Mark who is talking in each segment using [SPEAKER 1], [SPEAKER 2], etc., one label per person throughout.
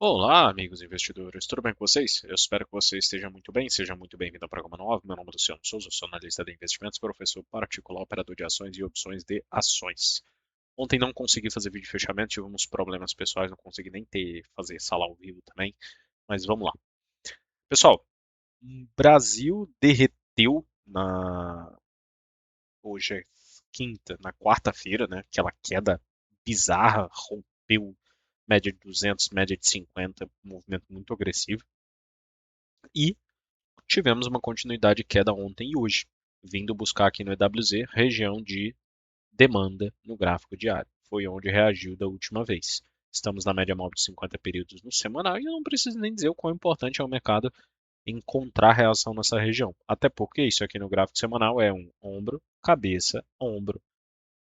[SPEAKER 1] Olá, amigos investidores, tudo bem com vocês? Eu espero que você esteja muito bem, seja muito bem-vindo ao programa novo. Meu nome é Luciano Souza, sou analista de investimentos, professor particular, operador de ações e opções de ações. Ontem não consegui fazer vídeo de fechamento, tive uns problemas pessoais, não consegui nem fazer sala ao vivo também, mas vamos lá. Pessoal, o Brasil derreteu hoje é quinta, na quarta-feira, né? Aquela queda bizarra, rompeu média de 200, média de 50, um movimento muito agressivo. E tivemos uma continuidade de queda ontem e hoje, vindo buscar aqui no EWZ região de demanda no gráfico diário. Foi onde reagiu da última vez. Estamos na média móvel de 50 períodos no semanal e eu não preciso nem dizer o quão importante é o mercado encontrar reação nessa região. Até porque isso aqui no gráfico semanal é um ombro, cabeça, ombro,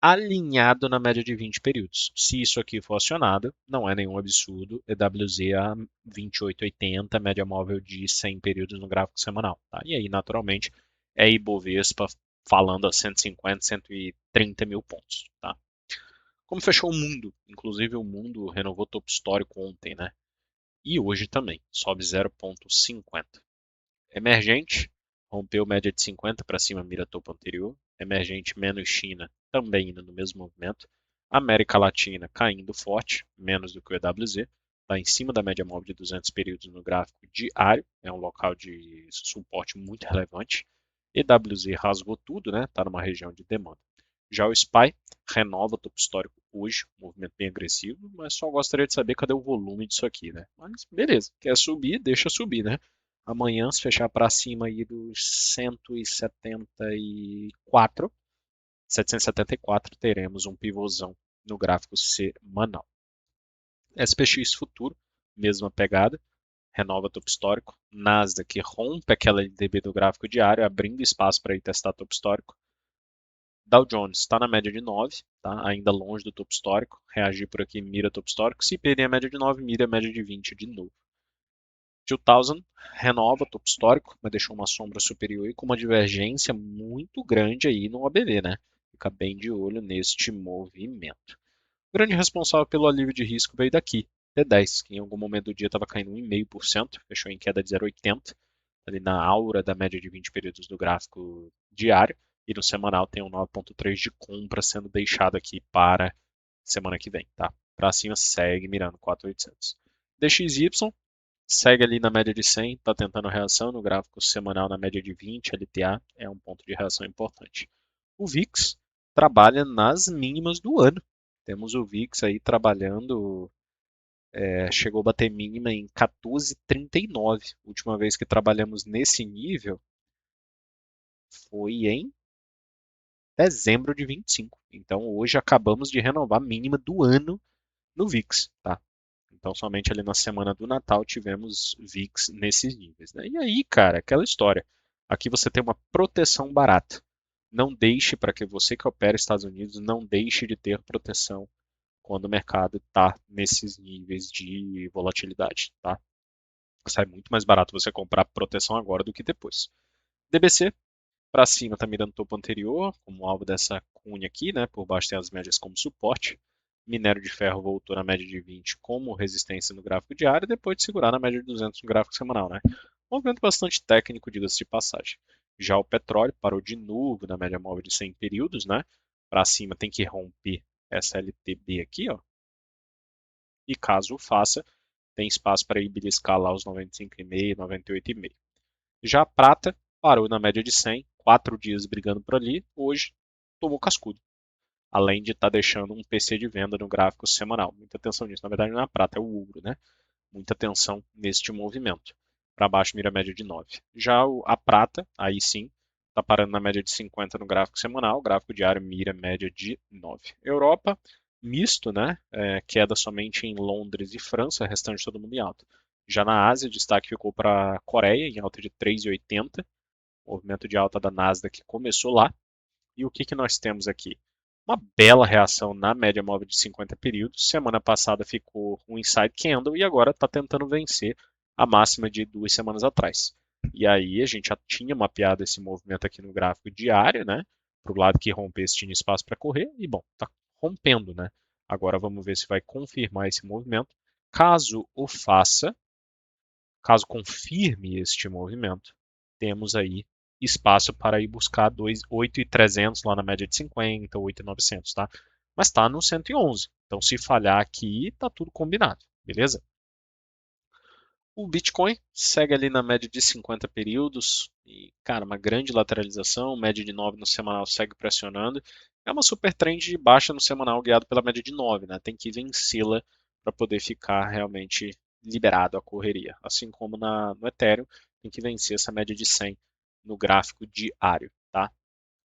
[SPEAKER 1] alinhado na média de 20 períodos. Se isso aqui for acionado, não é nenhum absurdo, EWZ a 28,80, média móvel de 100 períodos no gráfico semanal. Tá? E aí, naturalmente, é Ibovespa falando a 150, 130 mil pontos. Tá? Como fechou o mundo? Inclusive, o mundo renovou topo histórico ontem, né? E hoje também, sobe 0,50. Emergente, rompeu média de 50 para cima, mira topo anterior. Emergente menos China, também indo no mesmo movimento. América Latina caindo forte, menos do que o EWZ. Está em cima da média móvel de 200 períodos no gráfico diário. É um local de suporte muito relevante. EWZ rasgou tudo, né? Está numa região de demanda. Já o SPY renova o topo histórico hoje, um movimento bem agressivo, mas só gostaria de saber cadê o volume disso aqui, né? Mas beleza, quer subir, deixa subir, né? Amanhã, se fechar para cima aí dos 174, 774, teremos um pivôzão no gráfico semanal. SPX futuro, mesma pegada, renova topo histórico. Nasdaq rompe aquela LTB do gráfico diário, abrindo espaço para ir testar topo histórico. Dow Jones está na média de 9, tá? Ainda longe do topo histórico. Reagir por aqui, mira topo histórico. Se perder a média de 9, mira a média de 20 de novo. 2000 renova topo histórico, mas deixou uma sombra superior e com uma divergência muito grande aí no ABV, né? Fica bem de olho neste movimento. O grande responsável pelo alívio de risco veio daqui, T10, que em algum momento do dia estava caindo 1,5%, fechou em queda de 0,80, ali na aura da média de 20 períodos do gráfico diário, e no semanal tem um 9,3 de compra sendo deixado aqui para semana que vem, tá? Para cima segue mirando 4,800. DXY segue ali na média de 100, está tentando reação no gráfico semanal na média de 20, LTA é um ponto de reação importante. O VIX trabalha nas mínimas do ano. Temos o VIX aí trabalhando, chegou a bater mínima em 14,39. A última vez que trabalhamos nesse nível foi em dezembro de 25. Então hoje acabamos de renovar a mínima do ano no VIX, tá? Então, somente ali na semana do Natal tivemos VIX nesses níveis, né? E aí, cara, aquela história. Aqui você tem uma proteção barata. Não deixe para que você que opera nos Estados Unidos não deixe de ter proteção quando o mercado está nesses níveis de volatilidade, tá? Sai muito mais barato você comprar proteção agora do que depois. DBC para cima está mirando o topo anterior, como alvo dessa cunha aqui, né? Por baixo tem as médias como suporte. Minério de ferro voltou na média de 20 como resistência no gráfico diário, depois de segurar na média de 200 no gráfico semanal, né? Movimento bastante técnico, diga-se de passagem. Já o petróleo parou de novo na média móvel de 100 períodos, né? Para cima tem que romper essa LTB aqui, ó. E caso o faça, tem espaço para ir beliscar lá os 95,5, 98,5. Já a prata parou na média de 100, 4 dias brigando por ali, hoje tomou cascudo. Além de estar deixando um PC de venda no gráfico semanal. Muita atenção nisso. Na verdade, não é a prata, é o ouro, né? Muita atenção neste movimento. Para baixo, mira a média de 9. Já a prata, aí sim, está parando na média de 50 no gráfico semanal. O gráfico diário mira a média de 9. Europa, misto, né? Queda somente em Londres e França, o restante todo mundo em alta. Já na Ásia, destaque ficou para a Coreia, em alta de 3,80. O movimento de alta da Nasdaq começou lá. E o que, que nós temos aqui? Uma bela reação na média móvel de 50 períodos. Semana passada ficou um inside candle e agora está tentando vencer a máxima de 2 semanas atrás. E aí a gente já tinha mapeado esse movimento aqui no gráfico diário, né? Para o lado que rompesse tinha espaço para correr e bom, está rompendo, né? Agora vamos ver se vai confirmar esse movimento Caso o faça, caso confirme este movimento, temos aí espaço para ir buscar 8.300 lá na média de 50, 8.900, tá? Mas está no 111. Então, se falhar aqui, tá tudo combinado, beleza? O Bitcoin segue ali na média de 50 períodos e, cara, uma grande lateralização, média de 9 no semanal segue pressionando. É uma super trend de baixa no semanal guiado pela média de 9, né? Tem que vencê-la para poder ficar realmente liberado a correria. Assim como no Ethereum, tem que vencer essa média de 100 no gráfico diário, tá?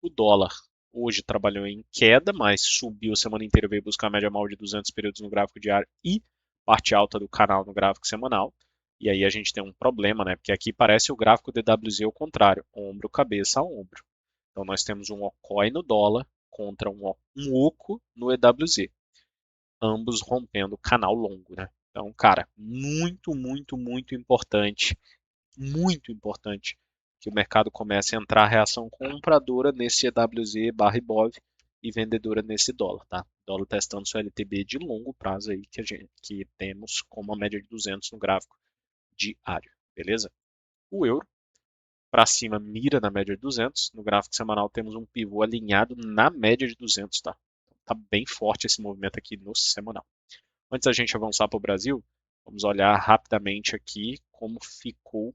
[SPEAKER 1] O dólar hoje trabalhou em queda, mas subiu a semana inteira, veio buscar a média móvel de 200 períodos no gráfico diário e parte alta do canal no gráfico semanal. E aí a gente tem um problema, né? Porque aqui parece o gráfico DWZ ao contrário, ombro, cabeça a ombro. Então nós temos um OCOI no dólar contra um OCO no EWZ, ambos rompendo canal longo, né? Então, cara, muito muito importante que o mercado comece a entrar a reação compradora nesse EWZ barra Ibov e vendedora nesse dólar, tá? Dólar testando seu LTB de longo prazo aí que temos como a média de 200 no gráfico diário, beleza? O euro para cima mira na média de 200, no gráfico semanal temos um pivô alinhado na média de 200, tá? Tá bem forte esse movimento aqui no semanal. Antes da gente avançar para o Brasil, vamos olhar rapidamente aqui como ficou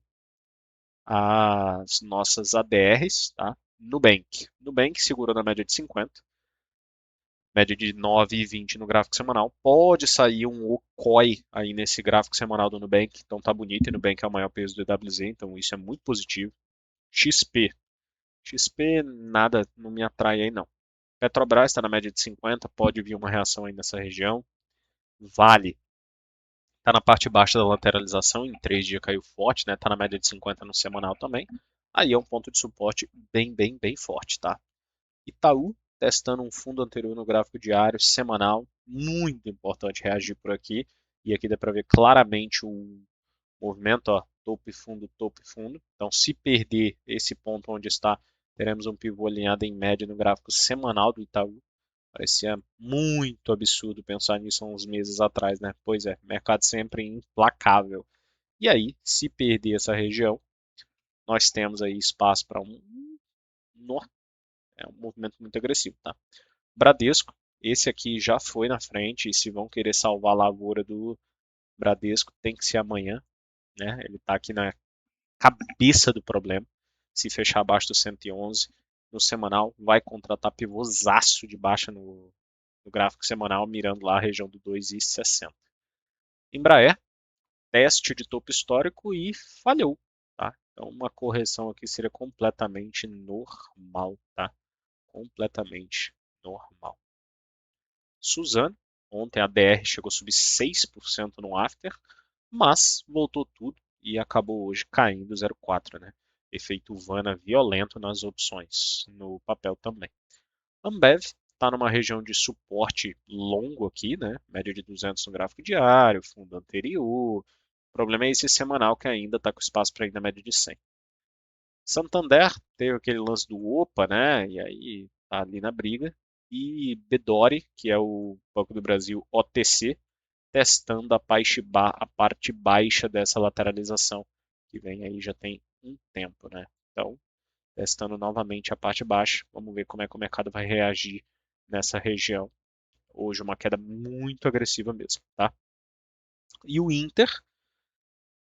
[SPEAKER 1] as nossas ADRs, tá? Nubank. Nubank segurou na média de 50, média de 9,20 no gráfico semanal. Pode sair um OCOI aí nesse gráfico semanal do Nubank, então tá bonito, e Nubank é o maior peso do EWZ, então isso é muito positivo. XP. XP nada, não me atrai aí não. Petrobras está na média de 50, pode vir uma reação aí nessa região. Vale está na parte baixa da lateralização, em 3 dias caiu forte, né? Está na média de 50 no semanal também. Aí é um ponto de suporte bem forte, tá? Itaú testando um fundo anterior no gráfico diário, semanal, muito importante reagir por aqui. E aqui dá para ver claramente o movimento, ó, topo e fundo, topo e fundo. Então, se perder esse ponto onde está, teremos um pivô alinhado em média no gráfico semanal do Itaú. Parecia muito absurdo pensar nisso há uns meses atrás, né? Pois é, mercado sempre implacável. E aí, se perder essa região, nós temos aí espaço para um movimento muito agressivo, tá? Bradesco, esse aqui já foi na frente e se vão querer salvar a lavoura do Bradesco, tem que ser amanhã, né? Ele está aqui na cabeça do problema. Se fechar abaixo do 111 no semanal, vai contratar pivôzaço de baixa no gráfico semanal, mirando lá a região do 2,60. Embraer, teste de topo histórico e falhou. Tá? Então, uma correção aqui seria completamente normal. Tá? Completamente normal. Suzano, ontem a DR chegou a subir 6% no after, mas voltou tudo e acabou hoje caindo 0,4, né? Efeito Vana violento nas opções, no papel também. Ambev está numa região de suporte longo aqui, né? Média de 200 no gráfico diário, fundo anterior. O problema é esse semanal que ainda está com espaço para ir na média de 100. Santander teve aquele lance do OPA, né? E aí tá ali na briga. E Bedore, que é o Banco do Brasil OTC, testando a parte baixa dessa lateralização, que vem aí já tem um tempo, né? Então, testando novamente a parte baixa, vamos ver como é que o mercado vai reagir nessa região. Hoje uma queda muito agressiva mesmo, tá? E o Inter,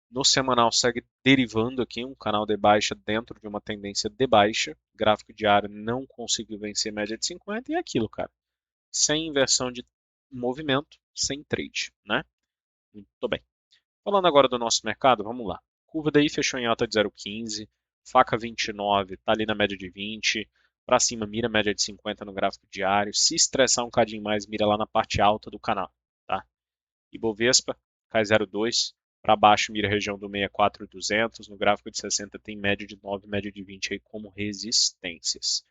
[SPEAKER 1] no semanal, segue derivando aqui um canal de baixa dentro de uma tendência de baixa. Gráfico diário não conseguiu vencer média de 50 e é aquilo, cara. Sem inversão de movimento, sem trade, né? Muito bem. Falando agora do nosso mercado, vamos lá. Curva daí fechou em alta de 0,15, faca 29, tá ali na média de 20, para cima mira média de 50 no gráfico diário, se estressar um cadinho mais, mira lá na parte alta do canal, tá? Ibovespa cai 0,2, para baixo mira a região do 64,200, no gráfico de 60 tem média de 9, média de 20 aí como resistências.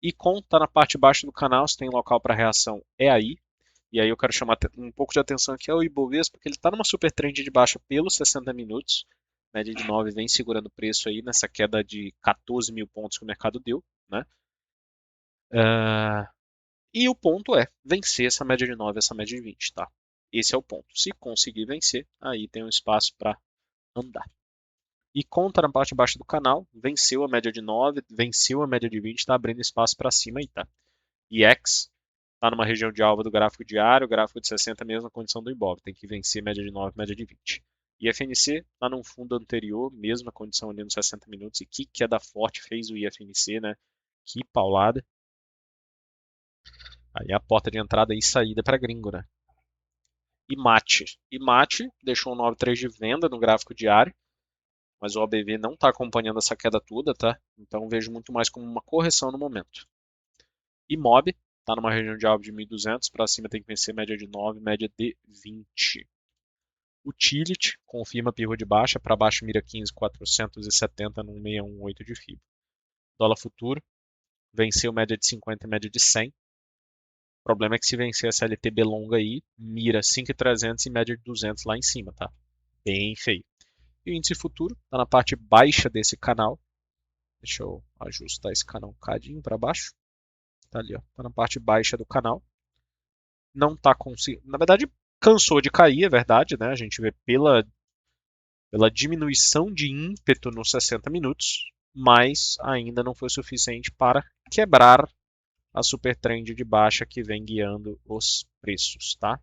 [SPEAKER 1] E com tá na parte baixa do canal, se tem local para reação é aí, e aí eu quero chamar um pouco de atenção aqui ao Ibovespa, porque ele está numa super trend de baixa pelos 60 minutos. Média de 9 vem segurando o preço aí nessa queda de 14 mil pontos que o mercado deu. Né? E o ponto é vencer essa média de 9, essa média de 20. Tá? Esse é o ponto. Se conseguir vencer, aí tem um espaço para andar. E contra na parte baixa do canal, venceu a média de 9, venceu a média de 20, está abrindo espaço para cima aí, tá? E X está numa região de alva do gráfico diário, gráfico de 60, mesma condição do Ibov, tem que vencer média de 9, média de 20. E IFNC está num fundo anterior, mesma condição ali nos 60 minutos, e que queda forte fez o IFNC, né? Que paulada. Aí a porta de entrada e saída para gringo, né? E Mate deixou um 9,3 de venda no gráfico diário, mas o OBV não está acompanhando essa queda toda, tá? Então vejo muito mais como uma correção no momento. E Mob está numa região de alvo de 1.200, para cima tem que vencer média de 9, média de 20. Utility confirma pivô de baixa, para baixo mira 15.470 no 618 de FIBA. Dólar futuro venceu média de 50 e média de 100. O problema é que se vencer essa LTB longa aí, mira 5.300 e média de 200 lá em cima, tá? Bem feio. E o índice futuro está na parte baixa desse canal. Deixa eu ajustar esse canal um bocadinho para baixo. Tá ali, ó. Tá na parte baixa do canal. Não tá conseguindo. Na verdade, cansou de cair, é verdade, né? A gente vê pela diminuição de ímpeto nos 60 minutos, mas ainda não foi suficiente para quebrar a super trend de baixa que vem guiando os preços, tá?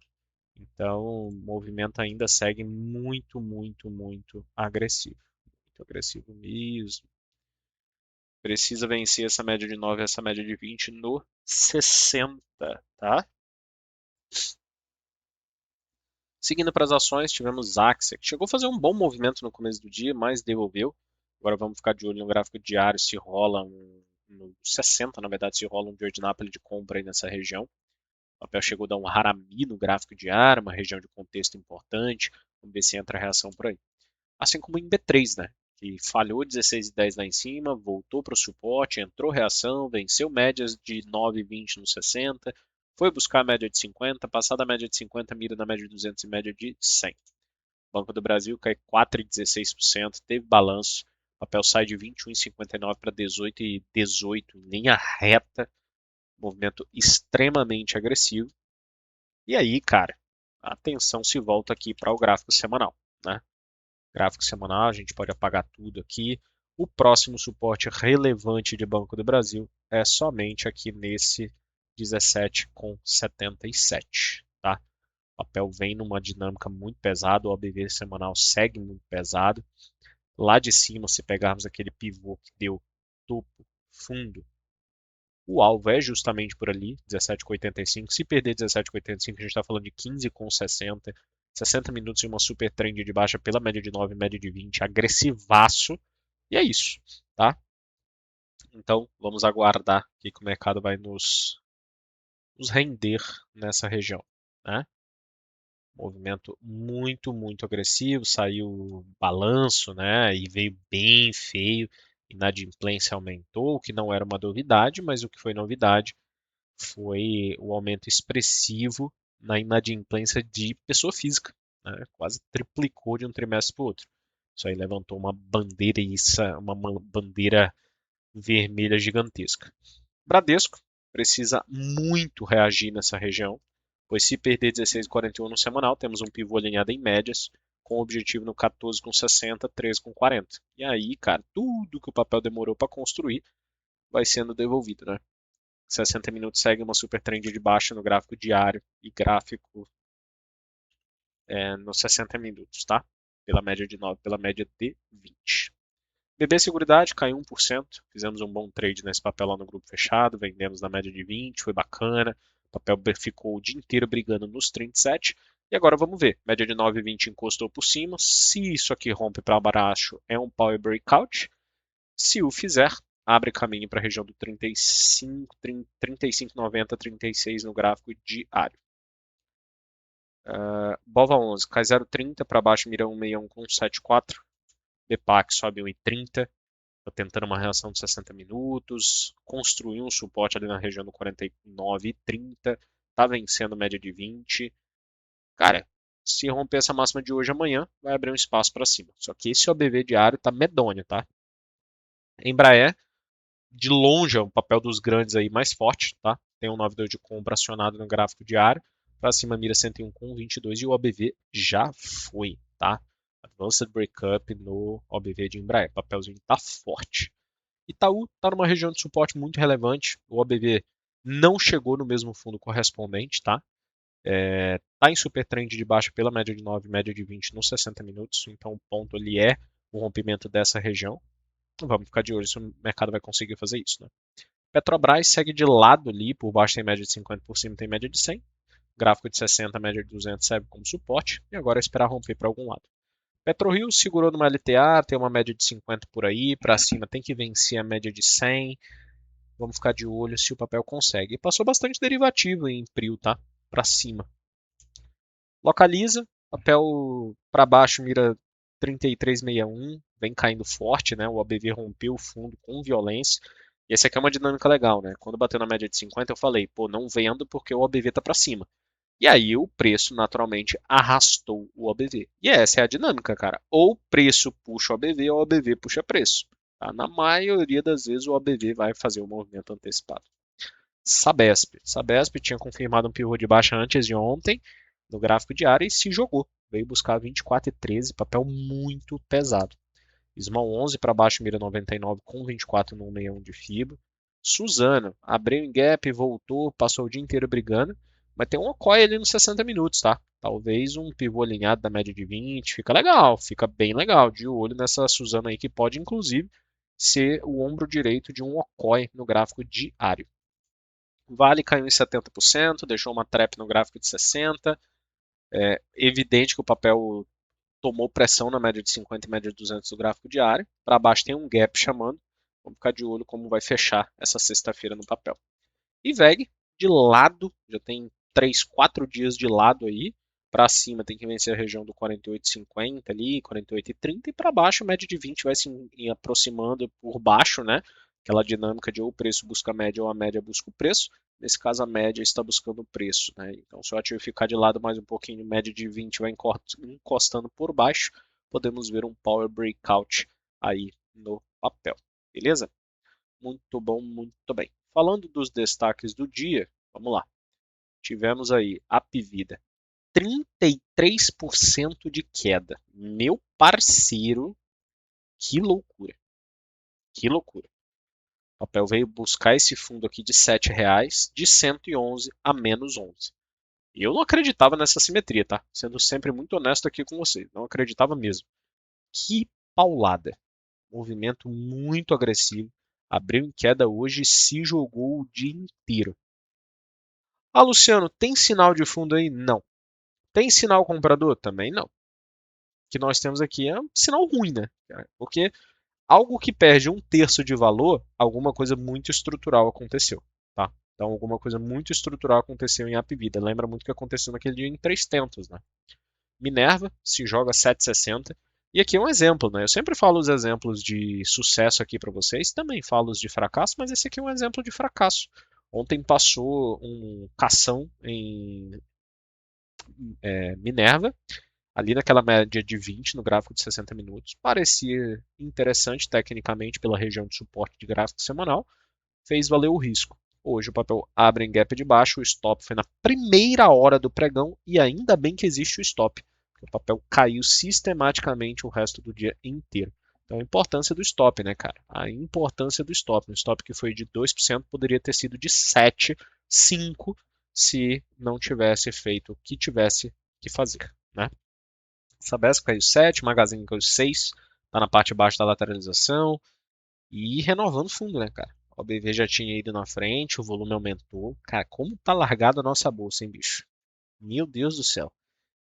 [SPEAKER 1] Então, o movimento ainda segue muito, muito, muito agressivo. Muito agressivo mesmo. Precisa vencer essa média de 9 e essa média de 20 no 60, tá? Seguindo para as ações, tivemos Axia, que chegou a fazer um bom movimento no começo do dia, mas devolveu. Agora vamos ficar de olho no gráfico diário, se rola no 60, na verdade, se rola um de Napoli de compra aí nessa região. O papel chegou a dar um harami no gráfico diário, uma região de contexto importante. Vamos ver se entra a reação por aí. Assim como em B3, né? Que falhou 16,10 lá em cima, voltou para o suporte, entrou reação, venceu médias de 9,20 no 60, foi buscar a média de 50, passada a média de 50, mira na média de 200 e média de 100. Banco do Brasil cai 4,16%, teve balanço, o papel sai de 21,59 para 18,18 em linha reta, movimento extremamente agressivo. E aí, cara, a atenção se volta aqui para o gráfico semanal, né? Gráfico semanal, a gente pode apagar tudo aqui. O próximo suporte relevante de Banco do Brasil é somente aqui nesse 17,77, tá? O papel vem numa dinâmica muito pesada, o OBV semanal segue muito pesado. Lá de cima, se pegarmos aquele pivô que deu topo, fundo, o alvo é justamente por ali, 17,85. Se perder 17,85, a gente está falando de 15,60. 60 minutos e uma super trend de baixa pela média de 9, média de 20, agressivaço. E é isso, tá? Então, vamos aguardar que o mercado vai nos render nessa região, né? Movimento muito, muito agressivo, saiu balanço, né? E veio bem feio. Inadimplência aumentou, o que não era uma novidade, mas o que foi novidade foi o aumento expressivo na inadimplência de pessoa física, né? Quase triplicou de um trimestre para o outro. Isso aí levantou uma bandeira vermelha gigantesca. Bradesco precisa muito reagir nessa região, pois se perder 16,41 no semanal, temos um pivô alinhado em médias, com o objetivo no 14,60, 13,40. E aí, cara, tudo que o papel demorou para construir vai sendo devolvido, né? 60 minutos segue uma super trend de baixa no gráfico diário e gráfico nos 60 minutos, tá? Pela média de 9, pela média de 20. BB Seguridade caiu 1%, fizemos um bom trade nesse papel lá no grupo fechado, vendemos na média de 20, foi bacana. O papel ficou o dia inteiro brigando nos 37. E agora vamos ver, média de 9,20 encostou por cima. Se isso aqui rompe para baixo, é um power breakout. Se o fizer, abre caminho para a região do 35, 35,90, 36 no gráfico diário. BOVA 11 cai 0,30 para baixo, mira 161 com 174. BPAC sobe 1,30. Está tentando uma reação de 60 minutos. Construiu um suporte ali na região do 49,30. Está vencendo média de 20. Cara, se romper essa máxima de hoje amanhã, vai abrir um espaço para cima. Só que esse OBV diário tá medonho, tá? Embraer, de longe, é o papel dos grandes aí mais forte, tá? Tem um 92 de compra acionado no gráfico diário. Para cima mira 101 com 22 e o OBV já foi, tá? Advanced Breakup no OBV de Embraer. O papelzinho tá forte. Itaú está numa região de suporte muito relevante. O OBV não chegou no mesmo fundo correspondente, tá? Tá em super trend de baixa pela média de 9, média de 20 nos 60 minutos. Então o ponto ali é o rompimento dessa região. Vamos ficar de olho se o mercado vai conseguir fazer isso, né? Petrobras segue de lado ali, por baixo tem média de 50, por cima tem média de 100. Gráfico de 60, média de 200 serve como suporte. E agora é esperar romper para algum lado. PetroRio segurou numa LTA, tem uma média de 50 por aí, para cima tem que vencer a média de 100. Vamos ficar de olho se o papel consegue. E passou bastante derivativo em Prio, tá? Para cima. Localiza, papel para baixo mira 33,61, vem caindo forte, né? O ABV rompeu o fundo com violência. E essa aqui é uma dinâmica legal, né? Quando bateu na média de 50, eu falei, pô, não vendo porque o ABV tá para cima. E aí o preço naturalmente arrastou o OBV. E essa é a dinâmica, cara. Ou o preço puxa o OBV ou o OBV puxa preço. Tá? Na maioria das vezes o OBV vai fazer o movimento antecipado. Sabesp. Sabesp tinha confirmado um pivô de baixa antes de ontem no gráfico diário e se jogou. Veio buscar 24,13, papel muito pesado. Small 11 para baixo, mira 99 com 24 no 61 de FIBA. Suzano abriu em gap, voltou, passou o dia inteiro brigando, mas tem um COI ali nos 60 minutos, tá? Talvez um pivô alinhado da média de 20, fica legal, fica bem legal. De olho nessa Suzano aí que pode inclusive ser o ombro direito de um OCOI no gráfico diário. Vale caiu em 70%, deixou uma trap no gráfico de 60%. É evidente que o papel tomou pressão na média de 50 e média de 200 do gráfico diário. Para baixo tem um gap chamando. Vamos ficar de olho como vai fechar essa sexta-feira no papel. E VEG de lado, já tem 3, 4 dias de lado aí. Para cima tem que vencer a região do 48,50 ali, 48,30 e para baixo a média de 20 vai se aproximando por baixo, né? Aquela dinâmica de ou o preço busca a média ou a média busca o preço. Nesse caso a média está buscando o preço, né? Então se o ativo ficar de lado mais um pouquinho, média de 20 vai encostando por baixo, podemos ver um power breakout aí no papel, beleza? Muito bom, muito bem. Falando dos destaques do dia, vamos lá. Tivemos aí a Apvida, 33% de queda. Meu parceiro, que loucura. Que loucura. O papel veio buscar esse fundo aqui de R$ 7, de 111 a menos 11. E eu não acreditava nessa simetria, tá? Sendo sempre muito honesto aqui com vocês. Não acreditava mesmo. Que paulada. Movimento muito agressivo. Abriu em queda hoje e se jogou o dia inteiro. Ah, Luciano, tem sinal de fundo aí? Não. Tem sinal comprador? Também não. O que nós temos aqui é um sinal ruim, né? Porque algo que perde um terço de valor, alguma coisa muito estrutural aconteceu, tá? Então, alguma coisa muito estrutural aconteceu em Apvida. Lembra muito o que aconteceu naquele dia em 300, né? Minerva se joga 7,60. E aqui é um exemplo, né? Eu sempre falo os exemplos de sucesso aqui para vocês, também falo os de fracasso, mas esse aqui é um exemplo de fracasso. Ontem passou um cação em Minerva, ali naquela média de 20 no gráfico de 60 minutos. Parecia interessante tecnicamente pela região de suporte de gráfico semanal, fez valer o risco. Hoje o papel abre em gap de baixo, o stop foi na primeira hora do pregão e ainda bem que existe o stop. O papel caiu sistematicamente o resto do dia inteiro. Então a importância do stop, né, cara? A importância do stop. Um stop que foi de 2% poderia ter sido de 7, 5 se não tivesse feito o que tivesse que fazer, né? Sabesp caiu 7, Magazine caiu 6, tá na parte de baixo da lateralização e renovando fundo, né, cara? O BV já tinha ido na frente, o volume aumentou. Cara, como tá largado a nossa bolsa, hein, bicho? Meu Deus do céu.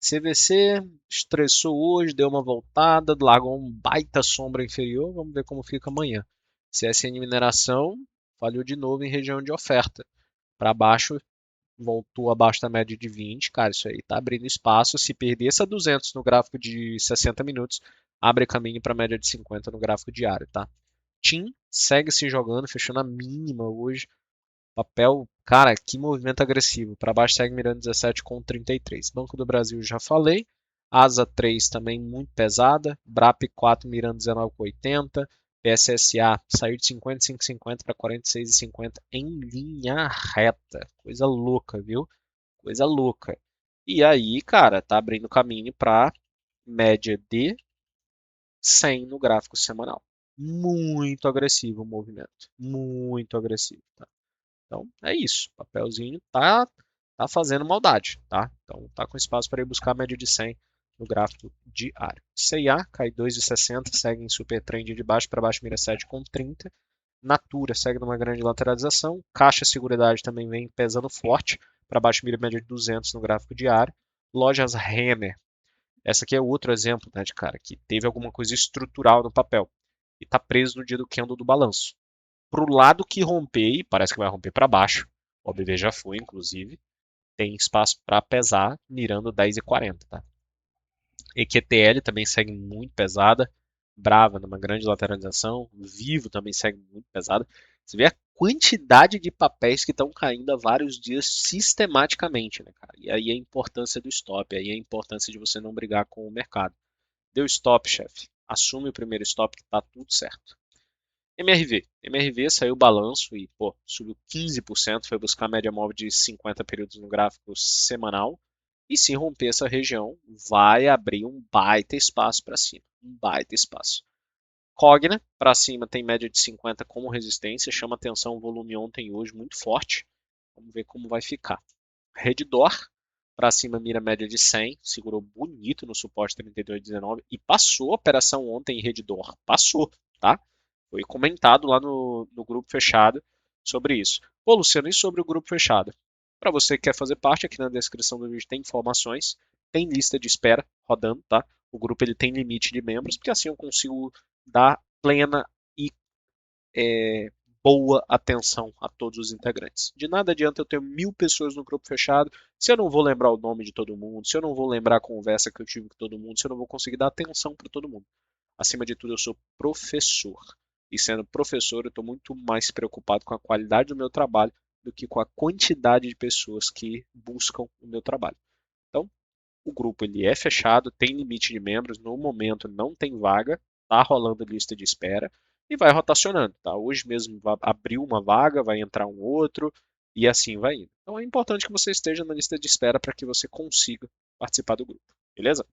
[SPEAKER 1] CVC estressou hoje, deu uma voltada, largou um baita sombra inferior. Vamos ver como fica amanhã. CSN Mineração falhou de novo em região de oferta. Para baixo, voltou abaixo da média de 20. Cara, isso aí tá abrindo espaço. Se perder essa 200 no gráfico de 60 minutos, abre caminho para a média de 50 no gráfico diário, tá? TIM segue se jogando, fechando a mínima hoje. Papel, cara, que movimento agressivo. Para baixo segue mirando 17,33. Banco do Brasil já falei. Asa 3 também muito pesada. BRAP 4 mirando 19,80. PSSA saiu de 55,50 para 46,50 em linha reta. Coisa louca, viu? Coisa louca. E aí, cara, tá abrindo caminho para média de 100 no gráfico semanal. Muito agressivo o movimento, muito agressivo, tá? Então é isso, o papelzinho tá fazendo maldade, tá? Então tá com espaço para ir buscar a média de 100 no gráfico diário. CIA cai 2,60, segue em super trend de baixo para baixo, mira 7,30. Natura segue numa grande lateralização. Caixa Seguridade também vem pesando forte para baixo, mira média de 200 no gráfico diário. Lojas Renner. Essa aqui é outro exemplo, né, de cara que teve alguma coisa estrutural no papel e está preso no dia do candle do balanço. Para o lado que romper, e parece que vai romper para baixo, o OBV já foi, inclusive, tem espaço para pesar, mirando 10,40, tá? EQTL também segue muito pesada, Brava numa grande lateralização, Vivo também segue muito pesada. Você vê a quantidade de papéis que estão caindo há vários dias sistematicamente, né, cara? E aí a importância do stop, aí a importância de você não brigar com o mercado. Deu stop, chefe. Assume o primeiro stop que tá tudo certo. MRV. MRV saiu o balanço e, pô, subiu 15%, foi buscar a média móvel de 50 períodos no gráfico semanal. E se romper essa região, vai abrir um baita espaço para cima. Um baita espaço. Cogna, para cima, tem média de 50 como resistência. Chama atenção o volume ontem e hoje muito forte. Vamos ver como vai ficar. Redditor, para cima, mira média de 100. Segurou bonito no suporte 32,19 e passou a operação ontem em Redditor. Passou, tá? Foi comentado lá no grupo fechado sobre isso. Pô, Luciano, e sobre o grupo fechado? Para você que quer fazer parte, aqui na descrição do vídeo tem informações, tem lista de espera rodando, tá? O grupo ele tem limite de membros, porque assim eu consigo dar plena e boa atenção a todos os integrantes. De nada adianta eu ter 1.000 pessoas no grupo fechado se eu não vou lembrar o nome de todo mundo, se eu não vou lembrar a conversa que eu tive com todo mundo, se eu não vou conseguir dar atenção para todo mundo. Acima de tudo, eu sou professor. E sendo professor, eu estou muito mais preocupado com a qualidade do meu trabalho do que com a quantidade de pessoas que buscam o meu trabalho. Então, o grupo ele é fechado, tem limite de membros, no momento não tem vaga, tá rolando lista de espera e vai rotacionando, tá? Hoje mesmo abriu uma vaga, vai entrar um outro e assim vai indo. Então é importante que você esteja na lista de espera para que você consiga participar do grupo, beleza?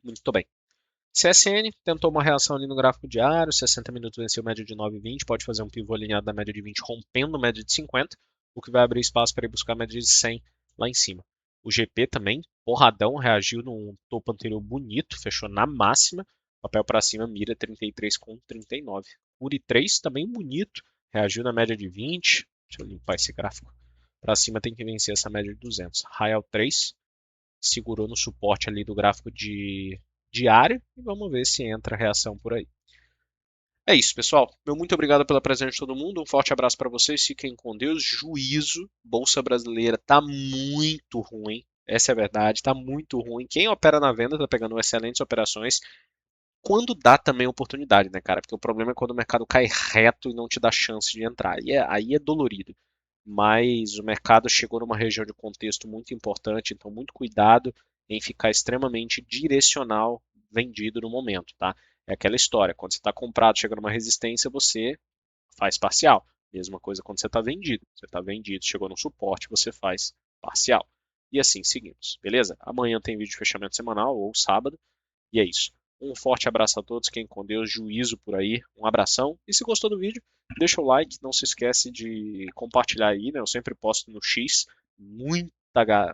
[SPEAKER 1] Muito bem. CSN tentou uma reação ali no gráfico diário, 60 minutos venceu média de 9,20, pode fazer um pivô alinhado na média de 20, rompendo média de 50, o que vai abrir espaço para ir buscar a média de 100 lá em cima. O GP também, porradão, reagiu num topo anterior bonito, fechou na máxima, papel para cima, mira 33,39. URI 3 também bonito, reagiu na média de 20, deixa eu limpar esse gráfico, para cima tem que vencer essa média de 200. Rael 3 segurou no suporte ali do gráfico de diário e vamos ver se entra a reação por aí. É isso, pessoal. Meu muito obrigado pela presença de todo mundo. Um forte abraço para vocês. Fiquem com Deus. Juízo. Bolsa brasileira tá muito ruim. Essa é a verdade. Tá muito ruim. Quem opera na venda tá pegando excelentes operações. Quando dá também oportunidade, né, cara? Porque o problema é quando o mercado cai reto e não te dá chance de entrar. Aí é dolorido. Mas o mercado chegou numa região de contexto muito importante, então muito cuidado em ficar extremamente direcional vendido no momento, tá? É aquela história, quando você está comprado, chega numa resistência, você faz parcial. Mesma coisa quando você está vendido. Você está vendido, chegou no suporte, você faz parcial. E assim seguimos, beleza? Amanhã tem vídeo de fechamento semanal ou sábado. E é isso. Um forte abraço a todos, quem com Deus, juízo por aí, um abração. E se gostou do vídeo, deixa o like, não se esquece de compartilhar aí, né? Eu sempre posto no X,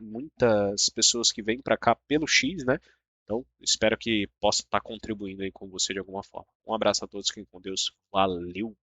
[SPEAKER 1] muitas pessoas que vêm para cá pelo X, né? Então, espero que possa estar contribuindo aí com você de alguma forma. Um abraço a todos, quem com Deus, valeu!